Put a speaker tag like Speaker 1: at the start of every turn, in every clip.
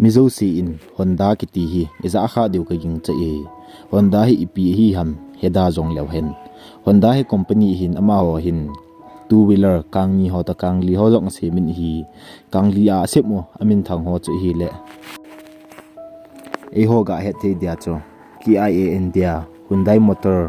Speaker 1: Mizo si in Honda kiti hi iza kha diu ka ging cha e Honda hi ipi hi ham heda jong lew hen Honda hi company hin ama ho hin two wheeler kang ni ho ta kang li ho jong se min hi kang li a sep mo amin thang ho chu hi le e ho ga he the dia cho Kia India Hyundai Motor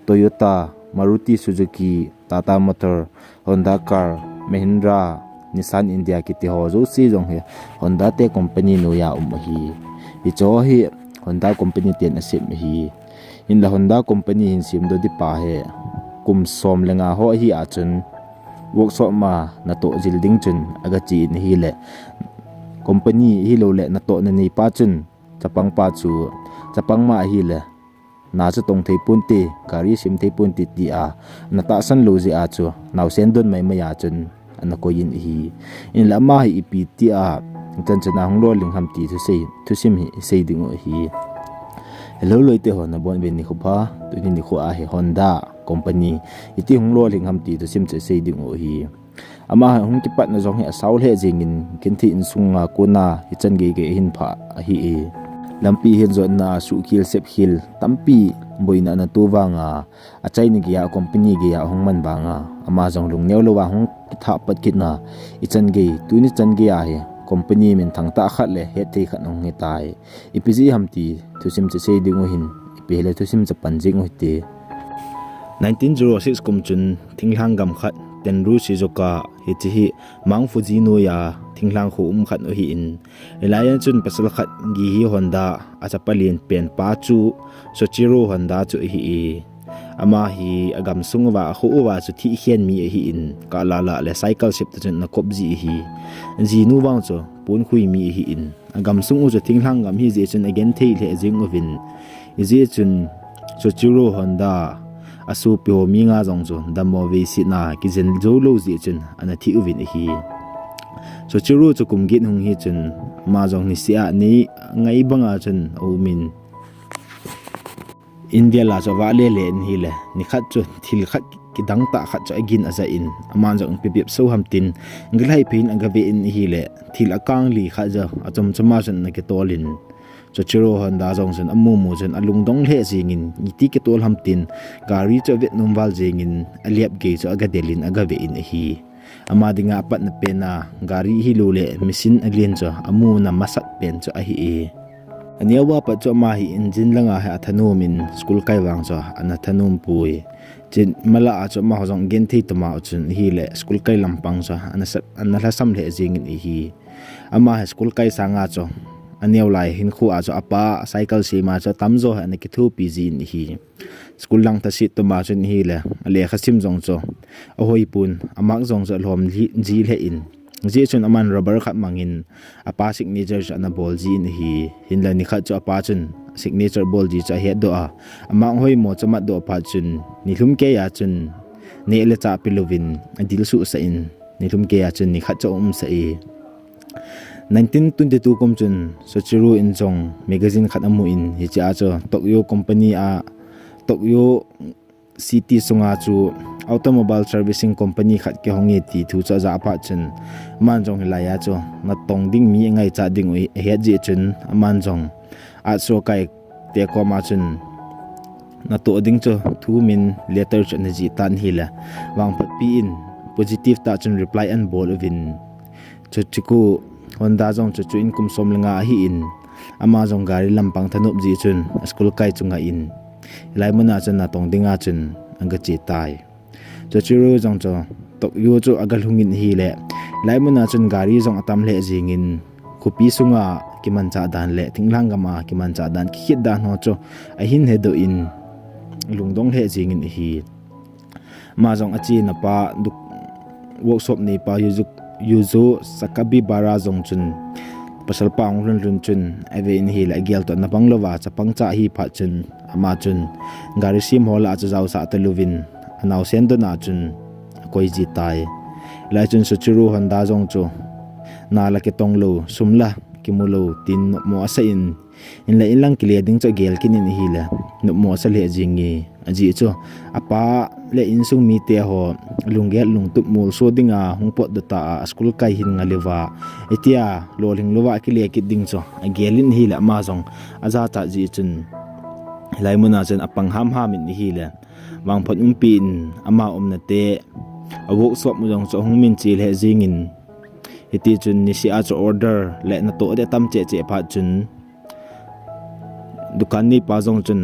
Speaker 1: Toyota Maruti Suzuki Tata Motor Honda Car Mahindra Nissan India kiti ho zo si jong he Honda te company no ya hi cho hi Honda company ten asim hi in la Honda company hin sim do di pa he kum som lenga ho hi a chun workshop ma na to jilding chun aga chi in hi le company hi lo le na to na ni pa chun chapang pa chu chapang ma hi le na chu tong thei pun ti gari sim thei pun ti ti a na ta san lo ji a chu naw sen don mai ma ya chun an ko yin hi in la ma hi pi ti a chan chana hong lo ling ham ti thu sim hi sei ding hi hello loite ho na bon ben ni khupa tu ni khu a he Honda company iti hong lo ling ham ti thu sim che sei ding hi ama hong ki pat na jong he saul he jingin kin thi in sunga kuna hi chan ge ge hin pha hi e lampi hin zo na su khil sep khil tampi boina na tu wanga achai nigia company gia hong man banga ama jong lung neu lo wa hong tha pat kit na I chan ge tu ni chan ge a he company min thang ta khat le he thei khat nong he tai ipiji hamti thusim che sei dingo hin ipele thusim cha panjing hoite 1906 kumchun thinglang gam khat tenru shizuka hi chi mang fuji no ya thinglang khu khat no hi in reliance chun pasal khat gi hi Honda acha palin pen pa chu Soichiro Honda chu hi ama hi agam sungwa khu wa chu thi hian mi hi in ka la la le cycle ship chun na kop ji hi ji nu wang chu pun khui mi hi in agam sungu chu thinglang gam hi je chun again thei le jing ovin ji chun Soichiro Honda asu pyo mi nga jong chu damo ve si na ki jen zo lo ji chun ana thi uvin hi Soichiro chu kum git hung hi chun ma jong ni sia ni ngai banga chun o min India la cho wa le le hi le ni khat chu thil khat ki dang ta khat cha agin aza in aman jong pipip so ham tin nglai pin anga ve in hi le thil akang li kha ja achom chama jan na ke tolin Soichiro Honda jong jan amu mu jan alung dong le jingin iti ke tol ham tin gari cho vet numwal jingin aliap ge cho aga delin aga ve in hi ama dinga pat na pena gari hi lo le machine alien cho amu na masak pen cho a hi aniawa pa cho ma hi engine langa ha thanu min school kai wang cho ana thanum pui chin mala a cho ma hojong gen thei tama chun hi le school kai lampang cho ana la sam le jing in hi ama school kai sanga cho aniaw lai hin khu a cho apa cycle se ma cho tamzo ha na ki thu pg in hi school lang ta sit to ma chun hi le ale khasim jong cho a hoi pun amak jong cho lom ji le in ji chun aman rubber khat mangin apa signature ana bol ji in hi hinla ni khat cho apa chun signature bol ji cha he do a amang hoi mo chama do pa chun ni hlum ke ya chun ne le cha pilovin adil su sa in ni hlum ke ya chun ni khat cho sa e 1922 kom chun Soichiro in jong magazine khat amu in hi cha cho Tokyo company a Tokyo city sunga chu automobile servicing company khat ke hongi ti thu cha za pa chen man jong la ya cho na tong ding mi ngai cha ding oi he ji chen man jong a so kai te ko ma chen na to ding cho thu min letter chen ji tan hila wang pat pi in positive ta chen reply and bol win chiku Honda jong chu in kum som lenga hi in ama jong gari lampang thanup ji chun school kai chunga in lai mona chen na tong dinga chen anga chi tai Soichiro jong cho Tokyo chu agal hungin hi le lai mona chen gari jong atam le jingin khupi sunga kiman cha dan le thinglang gama kiman cha dan khit da no cho a hin he do in lungdong le jingin hi ma jong achi na pa workshop ni pa yuzo sakabi bara jong chun pasal pang run chun ave in hi la gel to na panglowa chapang cha hi pha chun ama chun gari sim hola cha jaw sa teluvin anaw sen do na chun koi ji tai la chun Soichiro Honda jong chu na la ke tong lo sumla kimulo tin mo asa in la ilang kile ding cho gel kin in hi la no mo sa le jingi aji chu apa le insung mi te ho lungel lungtup mul so dinga hungpot data school kai hin nga lewa etia loling lowa ki le ki ding cho agelin hi la ma jong aza ta ji chun laimuna chen apang ham min hi le wang phot pin ama na te awok sop mu jong cho hungmin chi le jingin iti chun ni si a cho order le na to de tam che che pha chun dukan ni pa jong chun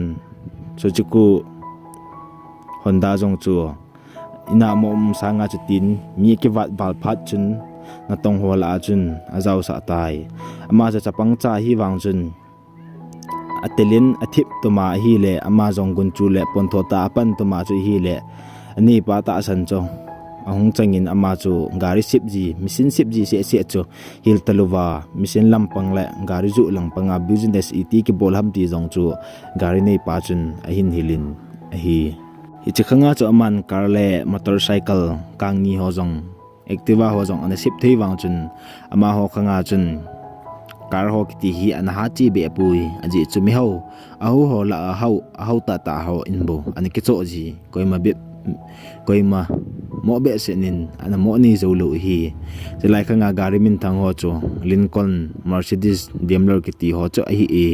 Speaker 1: so chiku Honda jong chu ina mom sanga chutin mi ki wat bal phat chun na tong hola chun azau sa tai ama cha chapang cha hi wang chun atelin athip tuma hi le ama jong gun chu le pon tho ta pan tuma chu hi le ani pa ta san cho ahung changin ama chu gari sip ji machine sip ji se se chu hil taluwa machine lampang le gari ju lang panga business iti ki bol ham ti jong chu gari nei pa chun ahin hilin hi ichikhanga cho aman karle motorcycle kangni ho jong activa ho jong an sip thei wang chun ama ho khanga chun kar ho kiti hi an ha chi be pui aji chumi ho ahu ho la hau ta ho inbo an ki cho ji koima mo be senin an mo ni zolo hi selai khanga gari min thang ho cho Lincoln Mercedes Daimler kiti ho cho hi e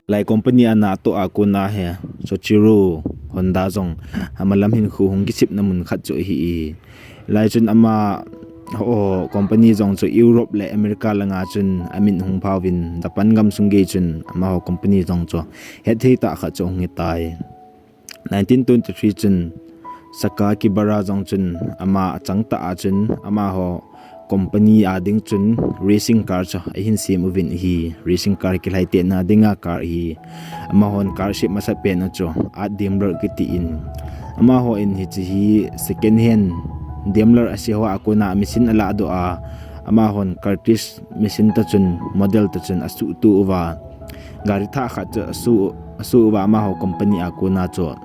Speaker 1: lai company ana to akuna he Soichiro Honda jong amalam hin khu hung ki sip namun khat cho hi lai chun ama ho company jong cho Europe le America langa chun amin hung phawin dapan gam sungge chun ama ho company jong cho he thei ta kha cho ngi tai 1923 chun saka ki bara jong chun ama changta a chun ama ho company ading chun racing car cha hin sim uvin hi racing car ki lai te na dinga car hi ama hon car ship masa pe na cho a Daimler ki ti in ama ho in hi chi hi second hand Daimler asi ho akuna machine ala do a ama hon Curtis machine ta chun model ta chun asu tu wa gari tha kha cha asu wa ama ho company akuna cho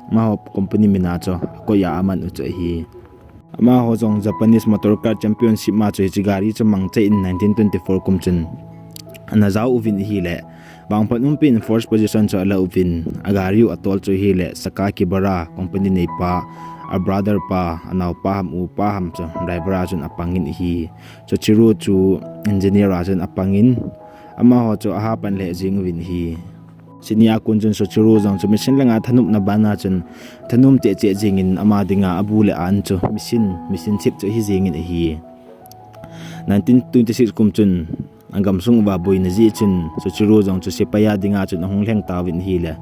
Speaker 1: ma ho company mina cho ko ya aman u cha hi ama ho jong Japanese motor car championship ma choi gari chamang che in 1924 kumchun ana zau uvin hi le bang phanum pin first position cho ala uvin agari atol choi hi le Sakaki bara company nei pa a brother pa anaw pa ham cho driver ajun apangin hi cho chiru chu engineer ajun apangin ama ho cho ha pan le jing win hi sinia kunjun so churu jong chu machine langa thanup na bana chun thanum te che jingin ama dinga abule an chu machine chip chu hi jingin hi 1926 kumchun angam sung wa boi na ji chun so churu jong chu sepaya dinga chun hong leng tawin hi le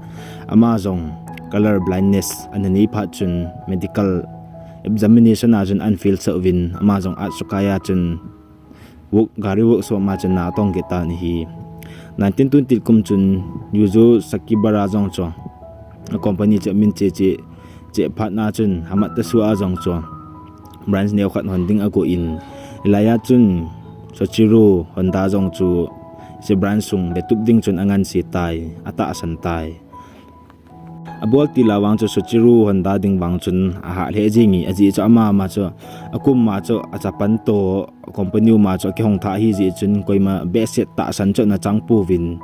Speaker 1: ama jong color blindness anani pha chun medical examination ajun unfil so win ama jong at sukaya chun gari work so ma chun na tong ge ta ni hi 1920 kumchun yuzo Sakibara jong cho company che min che phat na chun hamat ta su a jong cho branch neu khat honding ago in laya chun Soichiro Honda jong chu se branch sung le tup ding chun angan si tai ata asan tai abol ti lawang cho Soichiro Honda ding wang chun a ha le jingi aji cho ama ma cho akum ma cho achapan to company ma cho ki hong tha hi ji chun koima beset ta san cho na changpu win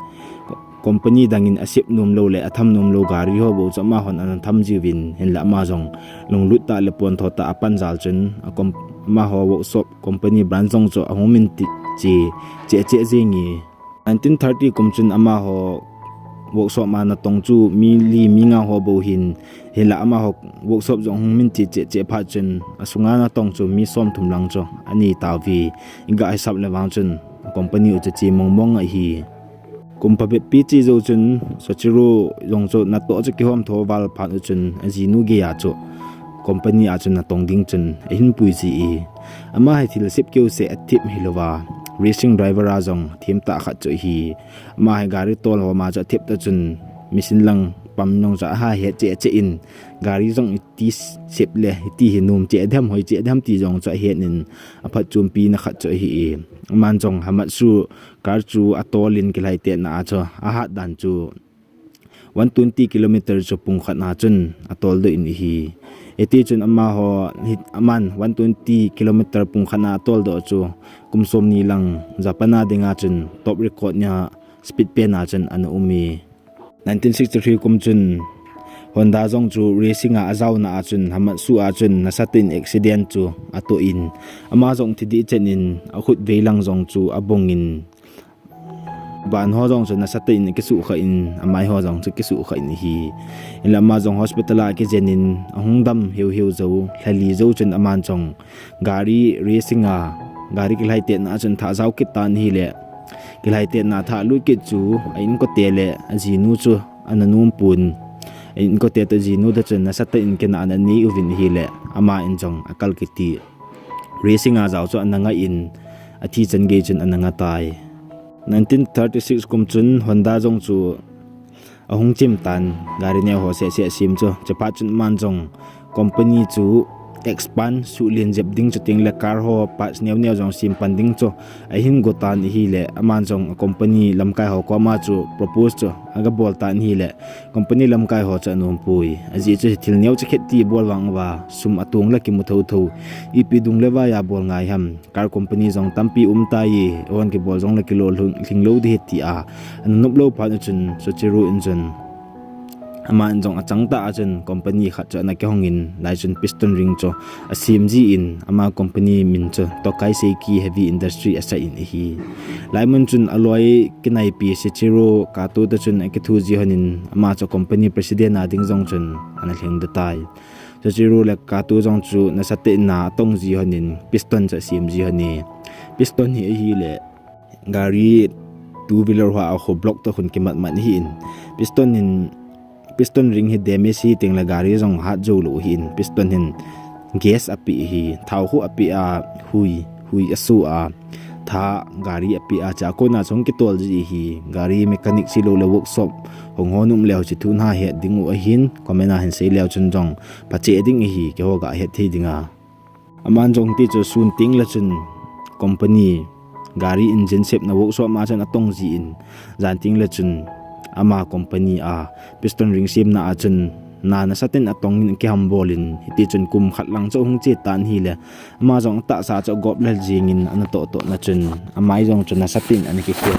Speaker 1: company dangin asip num lo le atham num lo gari ho bo cho ma hon an tham ji win hen la ma jong long lut ta le pon tho ta apan jal chun akom ma ho workshop company brand jong cho ahomin ti che jingi 1930 kumchun ama ho workshop ma na tongchu mi nga ho bo hin hela ama ho workshop jong min ti che pha chun asunga na tongchu mi som thum lang cho ani tawi inga hisab le wang chun company u chi mong a hi kumpa be pi chi zo chun Soichiro jong cho na to chi ki hom tho wal phan u chun aji nu ge ya cho company a chun na tong ding chun hin pui ji ama hi thil sip keu se atip hilowa racing driver azong thim ta kha cho hi ma gari tol ho ma cha thip ta chun machine lang pam nong cha ha he che in gari jong ti sep le ti hinum che dham hoi che dham ti jong cha he nin aphat chum pi na kha cho hi man jong hamat su kar chu atolin kilai te na cho a ha dan chu 120 km cho pung khat na chun atol do in hi eti chun ama ho hit aman 120 km pung khana tol do chu kumsom ni lang japana dinga chun top record nya speed pe na chun an umi 1963 kum chun Honda zong chu racing a azau na achun hamat su achun na satin accident chu ato in ama zong thidi chenin a khut veilang zong chu abongin ban ho zong chu na satin ki su kha in amai ho zong chu ki su kha in hi ilama zong hospital a ki jenin ahungdam hiu zo thlali zo chun aman chong gari racing a gari ki lai te na chun tha zau ki tan hi le ki lai te na tha lu ki chu in ko te le azinu chu ananum pun in ko te to jinu da chun na satin ki na ani uvin hi le ama in chong akal ki ti racing a zau chu ananga in athi chen ge chun ananga tai 1936 kum chun Honda zong chu ahung chim tan gari ne ho se sim chu chapa chun man jong company chu expand su lin jep ding chu ting le car ho parts new jong sim panding chu a hin go tan hi le aman jong company lamkai ho ko ma chu propose chu aga bol tan hi le company lamkai ho cha num pui aji chu thil new che khet ti bol wang wa sum atung la ki mu tho tho ipi dung le wa ya bol ngai ham car company jong tampi tai on ki bol jong la ki lo hling lo di ti a nup lo pa chun so chiru injun ama anjong achangta achun company kha cha na ke hongin lai chun piston ring cho a CMG in ama company min cho to kai se ki heavy industry asa in hi laimon chun aloi kinai pi se chiro ka to da chun ke thu ji hanin ama cho company president na ding jong chun ana thleng da tai so chiro le ka to jong chu na sate na tong ji hanin piston cha CMG hani piston hi le gari two wheeler ha ho block to khun kimat man hi in piston ring hi damage hi ting la gari jong hat jo lo hin piston hin gas api hi thau hu api a hui asu a tha gari api a cha ko na chong ki tol ji hi gari mechanic si lo le workshop hong honum leo chi thun ha he ding u hin komena hin sei leo chun jong pache ding hi ke ho ga he thi dinga aman jong ti chu sun ting la chun company gari engine shape na workshop ma chan atong ji in zan ting la chun ama company a piston ring sim na achun na satin atong ki hambolin hiti chun kum khat lang cho hung che tan hi le ama jong ta sa cho gop lel jingin an to na chun amai jong chun na satin an ki khel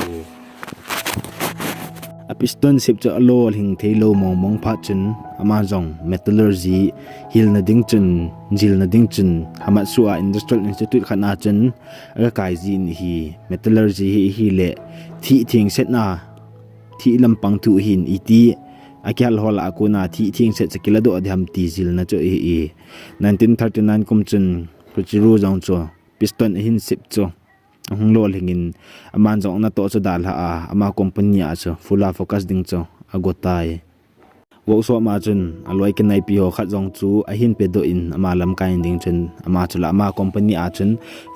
Speaker 1: a piston sip cho alo hing theilo mong pha chun ama jong metallurgy hil na ding chun jil na ding chun hama suwa industrial institute khana chun aga kai ji ni hi metallurgy hi le thi thing set na thi lampang thu hin iti akyal hola akuna thi thing se chakila do adham ti zil na cho e 1939 kum chun kuchiru jong cho piston hin sip cho hung lol hingin aman jong na to cho dal ha ama company a cho fula focus ding cho agotai wo so ma chun aloi ke nai pi ho khat jong chu a hin pe do in ama lam kai ding chun ama chula ama company a chun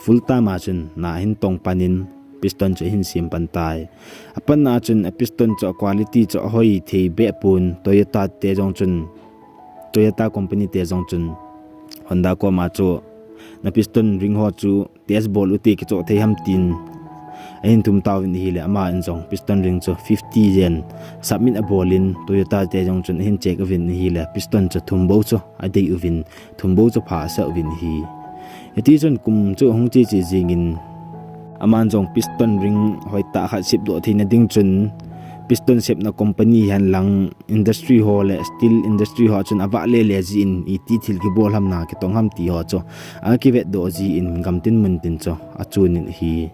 Speaker 1: full time a chun na hin tong panin piston cho hin sim pantai apan na chun piston cho quality cho hoi the be pun Toyota te jong chun Toyota company te jong chun Honda ko ma cho na piston ring ho chu test ball uti ki cho the ham tin ain tum taw ni hile ama an jong piston ring cho 50 yen submit a ballin Toyota te jong chun hin check avin ni hile piston cho thumbo cho adei uvin thumbo cho pha sa uvin hi eti chun kum chu hong chi chi jingin aman jong piston ring hoi ta kha sip do thina ding chun piston shape na company han lang industry hall steel industry ho chun awa le ji in iti thil ki bol ham na ki tong ham ti ho cho a ki vet do ji in gamtin mun tin cho a chun in hi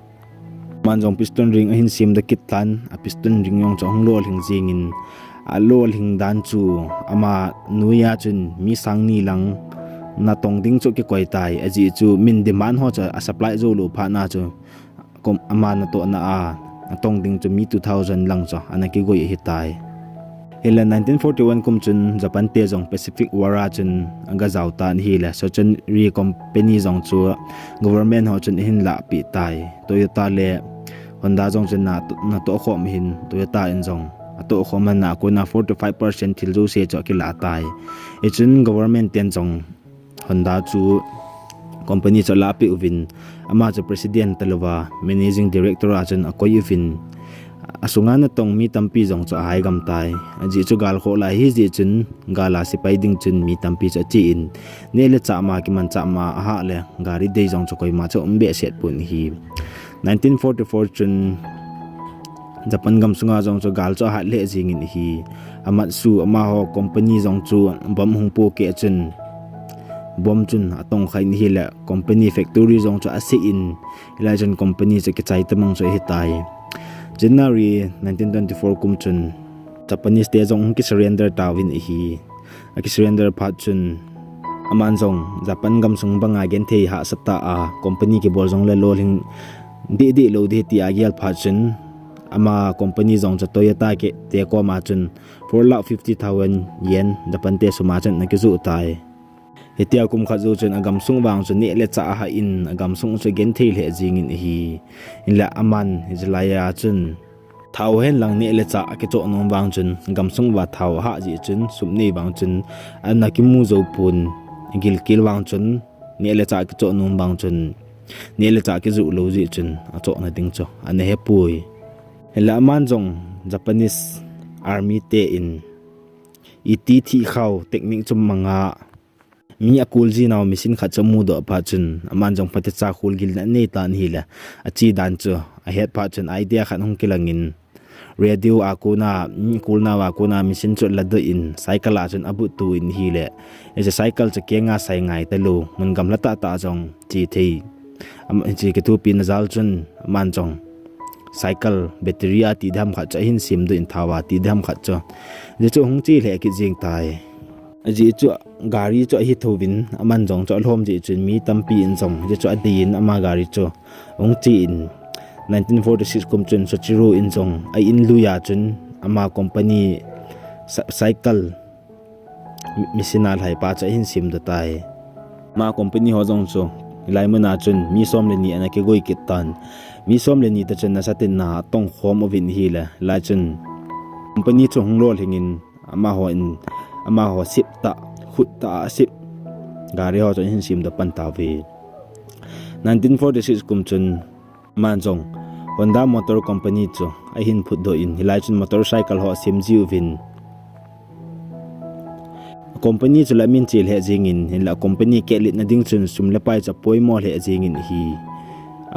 Speaker 1: man jong piston ring hin sim da kit tan a piston ring yong chong lol hing jing in a lol hing dan chu ama nuya chun mi sang ni lang na tong ding chu ki koi tai aji chu min demand ho cha a supply zo lo pha na chu kom amana to na a tong ding chu mi 2000 lang cho anaki goi hitai hela 1941 kum chun Japan te jong Pacific War chun anga zauta hi la so chun re company jong chu government ho chun hin la pi tai Toyota le Honda jong chun na to khom hin Toyota in jong ato khom na ko na 45% thil jo se cho ki la tai e chun government ten jong Honda chu company cho la pi uvin ama cho president talwa managing director achun akoi uvin asunga na tong mi tampi jong cho hai gam tai aji chu gal kho la hi ji chun gala sipai ding chun mi tampi cha chi in ne le cha ma ki man cha ma ha le gari dei jong cho koi ma cho umbe set pun hi 1944 chun Japan gam sunga jong chu gal cho hat le jing in hi amat su ama ho company jong chu bom hung po ke chun bom chun atong khain hi la company factory jong chu ase in ilajan company che ke chai tamang so hi tai January 1924 kum chun Japanese te jong ki surrender tawin hi ki surrender phat chun aman jong Japan gam sung banga gen thei ha sata a company ki bol jong le loling di lo de ti agial phat chun ama company jong cha Toyota ke te ko ma chun 4,50,000 yen Japan te suma chan na ki zu tai hetia kum kha zu chun agam sung wang chun ne le cha ha in agam sung chu gen thei le jing in hi in la aman hijlaya chun thau hen lang ne le cha ke cho nom wang chun gam sung wa thau ha ji chun sum nei wang chun an na ki mu zo pun gil kil wang chun ne le cha ke cho nom wang chun ne le cha ke zu lo ji chun a cho na ding cho an he pui hela aman jong Japanese army te in iti thi khau technique chum manga mi akul ji naw machine kha chamu do pa chun aman jong pate cha khul gil na nei tan hi la achi dan chu a het pa chun idea khan hong kilangin radio akuna kulna wa kuna machine chu la do in cycle a chun abu tu in hi le e je cycle che kenga sai ngai ta lu mun gam la ta jong chi thei am chi ke tu pin zal chun man jong cycle battery a ti dham kha cha hin sim do in thawa ti dham kha cha je chu hong chi le ki jing tai ji chu gari chu hi thowin aman jong chu hlom ji chun mi tampi in jong je chu adin ama gari chu ong chi in 1946 kum chun so chiru in jong ai in luya chun ama company cycle misinal hai pa cha hin sim da tai ma company ho jong chu lai mana chun mi som le ni ana ke goi kit tan mi som le ni ta chun na satin na tong khom ovin hi la chun company chu hong lol hingin ama ho sip ta khut ta sip gari ho chon hin sim da pan ta ve 1946 kum chun man jong Honda Motor Company chu a hin phut do in hilai chun motorcycle ho sim jiu vin company chu la min chil he jing in hila company ke lit na ding chun sum le pai cha poi mo le jing in hi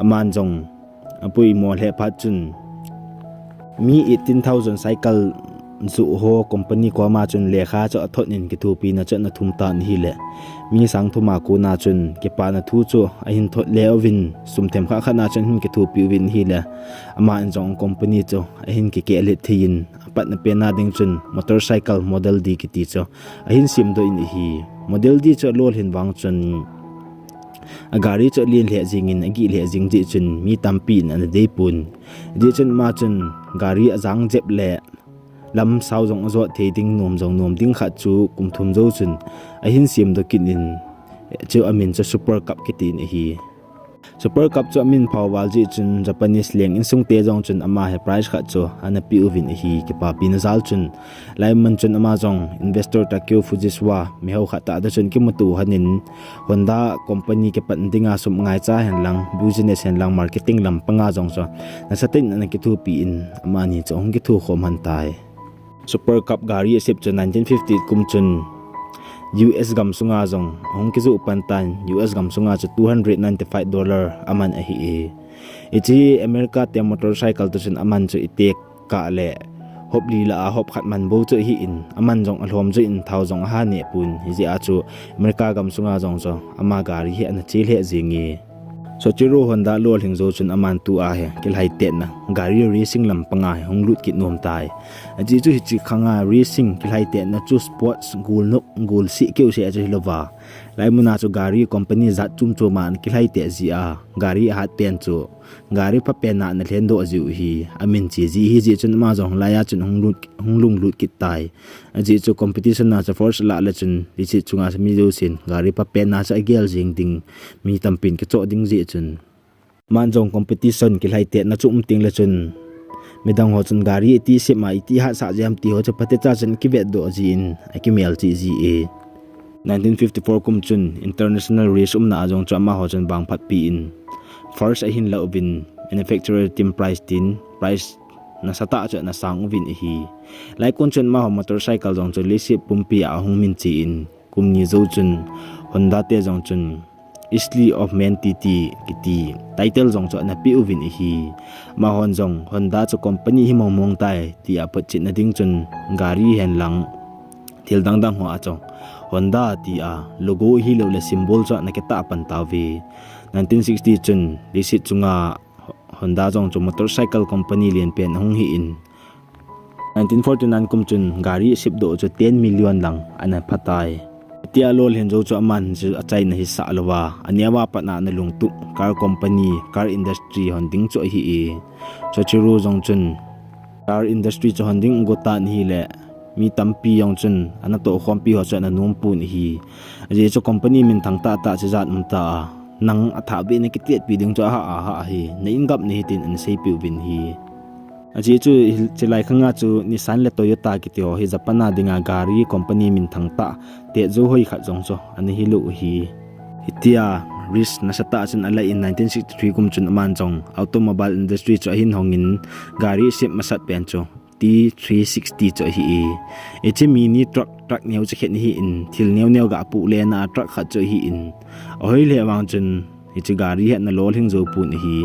Speaker 1: aman jong apui mo le phat chun mi 18,000 cycle zu ho company ko ma chun le kha cha thot nin ki thu pi na cha na thum ta ni hi le mi sang thuma ku na chun ke pa na thu chu a hin thot le ovin sum them kha kha na chun hin ki thu pi win hi le ama an jong company chu a hin ki ke le thin pat na pe na ding chun motorcycle model D ki ti chu a hin sim do in hi model D chu lol hin wang chun a gari chu lin le jing in agi le jing ji chun mi tampi na de pun ji chun ma chun gari azang jep le lam sau jong zo the ding nom ding kha chu kum thum zo chun a hin sim do kin in chu amin chu super cup ki tin hi super cup chu amin phawal ji chun Japanese leng in sung te jong chun ama he price kha chu ana pi uvin hi ki pa pin zal chun lai man chun ama jong investor Takeo Fujisawa mi ho kha ta da chun ki mutu hanin Honda company ke pan dinga sum ngai cha hen lang business hen lang marketing lam panga jong cho na satin na ki thu pi in ama ni chong ki thu khom han tai super cup gari sip chu 1950 kum chun US gam sunga jong hong ki zu pantan US gam sunga chu $295 aman a hi ichi America te motorcycle to chun aman chu itek ka le hop li la hop khat man bo chu hi in aman jong alhom chu in thau jong ha ne pun hi ji a chu America gam sunga jong cho ama gari hi an chi le jingi so chiru Honda lol hing zo chun aman tu a he kil hai te na gari racing lam panga hong lut ki nom tai aji chu hi chi khanga racing kil hai te na chu sports gul si keu se aji lova lai muna chu gari company zat chum chu man kil hai te ji a gari hat pen chu gari pa pen na na len do ji hi amin chi ji hi ji chun ma jong la ya chun hong lung lut ki tai aji chu competition na cha force la la chun ri chi chunga sa mi jo sin gari pa pen na cha gel jing ding mi tampin ki cho ding ji chun man jong competition ki lai te na chum ting la chun midang ho chun gari ti se mai ti ha sa jam ti ho cha pate cha chun ki vet do jin a ki mel chi ji e 1954 kum chun international race na ajong chama ho chun bang phat pi in first a hin la ubin manufacturer team price na sata cha na sang ubin hi lai kon chun ma motorcycle jong chu lisi pumpi a hong min chi in kum ni zo chun Honda te jong chun History of Man TT kiti title jong cho na pi uvin hi ma hon jong Honda cho company hi mong tai ti apat chin na ding chun gari hen lang thil dang ho a chong Honda ti a logo hi lo le symbol cho na kita pan tawi 1960 chun lisit chunga Honda jong cho motorcycle company lian pen hong hi in 1949 kum chun gari ship do cho 10 million lang ana phatai tia lol hen zo cho man chu achai na hi sa alwa aniawa patna na lungtu car company car industry honding cho hi e cho chiru jong chun car industry cho honding gota ni le mi tampi yong chun ana to khompi ho cho na num pu ni hi je cho company min thang ta ta che zat um ta nang atha be ne kitiet pi ding cho ha hi na ingap ni tin an sei pi win hi aji chu chilai khanga chu Nissan le Toyota kitio hi Japana dinga gari company min thangta te zo hoi kha jong cho ani hi lu hi hitia risk na sata chun ala in 1963 kum chun man chong automobile industry cho hin hongin gari ship masat pen cho T360 cho hi eche mini truck neu che khet hi in thil neu ga pu le na truck kha cho hi in oi le wang chun hi gari he na lol hing zo pu ni hi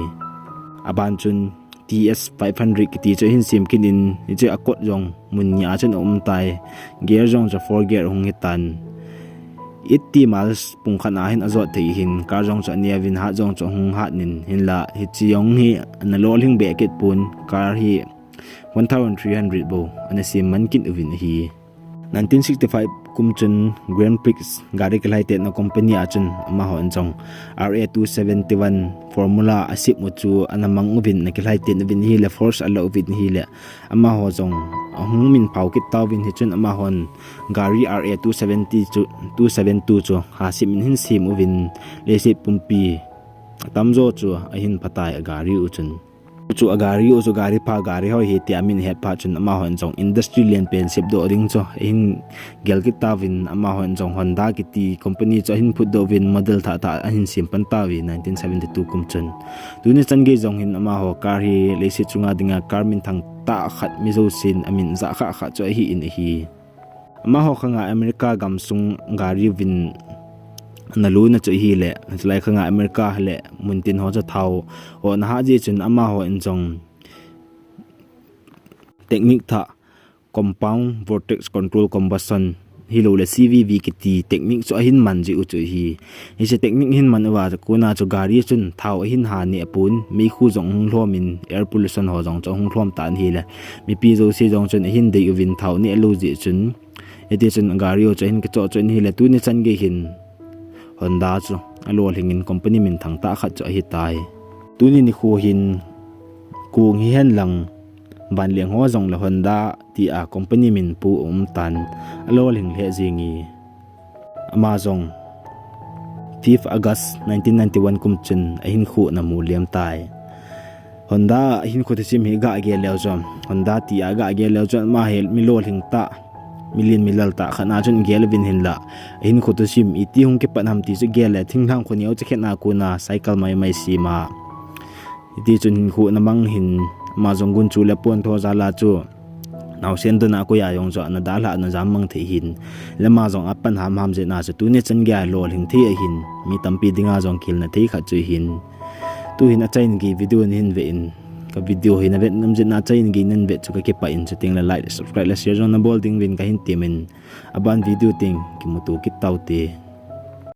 Speaker 1: aban chun TS 500 kiti cho hin sim kinin je akot jong mun nya chen tai gear jong cho 4 gear hong hitan 80 miles pung khana hin azot thei hin kar jong cho nia vin ha jong cho hong ha nin hin la hi chiong hi na lol hing be ket pun kar hi 1300 bo ana sim man kin uvin hi 1965 kumchun Grand Prix gari kelai te na company achun ma hon chong RA271 formula asip mu chu anamang ubin na kelai te vin hi le force ala ubin hi le ama ho chong ahung min pau kit taw vin hi chun ama hon gari RA270 chu 272 chu ha sim hin sim ubin le se pumpi tamzo chu ahin phatai gari uchun chu agari o gari pa gari ho hi ti amin het pa chun ama hon jong industry lian pen sip do ring cho in gel ki tawin ama hon jong Honda ki ti company cho hin phut do win model tha hin sim pan tawi 1972 kum chun tuni chan ge jong hin ama ho car hi le si chunga dinga car min thang ta khat mi zo sin amin za kha cho hi in hi ama ho khanga America gamsung gari win na lu na cho hi le lai khanga America le muntin ho cha thau ho na ha ji chun ama ho in jong technique tha compound vortex control combustion hi lo le CVV kiti technique cho hin man ji u chu hi se technique hin man wa ko na cho gari chun thau hin ha ni apun mi khu jong hung hlomin air pollution ho jong cho hung hlom tan hi le mi pi zo si jong chun hin dei win thau ni lo ji chun eti chun gari o cho hin ke cho chun hi le tu ni chan ge hin Honda chu alo hingin company min thangta khat cho hi tai tuni ni khu hin kung hi hen lang ban leng ho jong la Honda ti a company min pu tan alo hing le jingi Amazon 5 August 1991 kum chun a hin khu na mu liam tai Honda hin khu te sim hi ga ge leo jom Honda ti a ga ge leo jom ma hel mi lo hing ta million milal ta khana chun gelvin hin la hin khoto sim iti hung ke panham ti chu gel thing hang khoniau che khena ku na cycle mai sima iti chun hin khu namang hin ma jonggun chu le pon tho za la chu naw sen do na ko ya yong zo na dala na jamang the hin le ma jong apan ham je na chu tu ne chen gya lol hing the hin mi tampi dinga jong kil na the kha chu hin tu hin a chain gi video hin ve in ka video hin vet nam jin na chain gi nan vet chu ka ke pa in chating la like subscribe la share jong na bol ding win ka hin timen aban video ting ki mutu ki taute